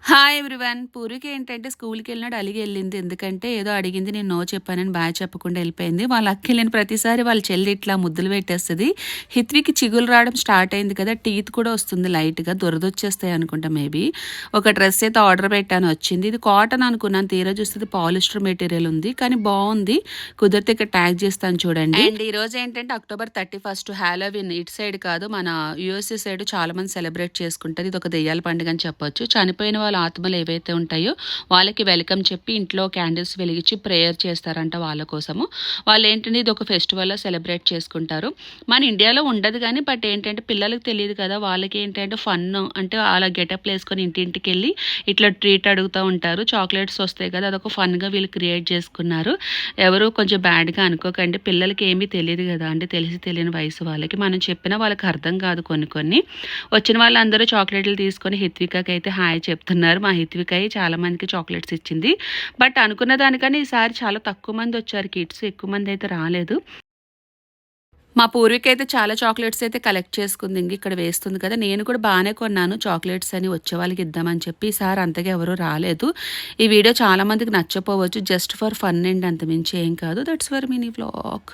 Hi everyone. Poorvika ఏంటంటే స్కూల్‌కెళ్ళినాడు అలిగి ఎళ్ళింది. ఎందుకంటే ఏదో అడిగింది. నేను నో చెప్పానని బాయ్ చెప్పకుండా ఎళ్ళిపోయింది. వాళ్ళ అక్కెళ్ళిన ప్రతిసారి వాళ్ళ చెల్లి ఇట్లా ముద్దులు పెట్టేస్తది. హిత్వికి చిగులు రావడం స్టార్ట్ అయింది కదా! టీత్ కూడా వస్తుంది లైట్‌గా. దురదొచ్చేస్తాయి అనుకుంటా మేబీ. ఒక డ్రెస్ అయితే ఆర్డర్ పెట్టాను వచ్చింది. ఇది కాటన్ అనుకున్నాను. తీరా చూస్తే పాలిస్టర్ మెటీరియల్ ఉంది. కానీ బావుంది. కుదిరితే ఇక్కడ ట్యాగ్ చేస్తాను చూడండి. అండ్ ఈరోజు ఏంటంటే అక్టోబర్ 31 హాలోవిన్ ఇటు సైడ్ కాదు మన యూఎస్ఏ సైడ్ చాలామంది సెలబ్రేట్ చేసుకుంటారు. ఇదొక దెయ్యాల పండుగ అని చెప్పొచ్చు. చనిపోయిన వాళ్ళ ఆత్మలు ఏవైతే ఉంటాయో వాళ్ళకి వెల్కమ్ చెప్పి ఇంట్లో క్యాండిల్స్ వెలిగించి ప్రేయర్ చేస్తారంట వాళ్ళ కోసము. వాళ్ళు ఏంటంటే ఇది ఒక ఫెస్టివల్‌లా సెలబ్రేట్ చేసుకుంటారు. మన ఇండియాలో ఉండదు గానీ బట్ ఏంటంటే పిల్లలకి తెలీదు కదా! వాళ్ళకి ఏంటంటే ఫన్ అంటే అలా గెటప్‌లు ఏసుకొని ఇంటింటికెళ్ళి ఇట్లా ట్రీట్ అడుగుతా ఉంటారు. చాక్లెట్స్ వస్తాయి కదా! అదొక ఫన్‌గా వీళ్ళు క్రియేట్ చేసుకున్నారు. ఎవరు కొంచెం బ్యాడ్‌గా అనుకోకండి. పిల్లలకి ఏమీ తెలీదు గదా అండి. తెలిసి తెలియని వయసు వాళ్ళకి. మనం చెప్పినా వాళ్ళకి అర్థం కాదు కొన్ని కొన్ని. వచ్చిన వాళ్ళందరూ చాక్లెట్‌లు తీసుకొని హిత్వికకైతే హాయ్ చెప్తున్నారు. మా హిత్వికయి చాలా మందికి చాక్లెట్స్ ఇచ్చింది. బట్ అనుకున్న దానికన్నా ఈసారి చాలా తక్కువ మంది వచ్చారు కిడ్స్. ఎక్కువ మంది అయితే రాలేదు. మా పూర్విక అయితే చాలా చాక్లెట్స్ అయితే కలెక్ట్ చేసుకుంది. ఇంక ఇక్కడ వేస్తుంది కదా! నేను కూడా బానే కొన్నాను చాక్లెట్స్ అని వచ్చే వాళ్ళకి ఇద్దామని చెప్పి. ఈసారి అంతగా ఎవరు రాలేదు. ఈ వీడియో చాలా మందికి నచ్చపోవచ్చు. జస్ట్ ఫర్ ఫన్ అండి అంతమించి ఏం కాదు. That's for mini vlog.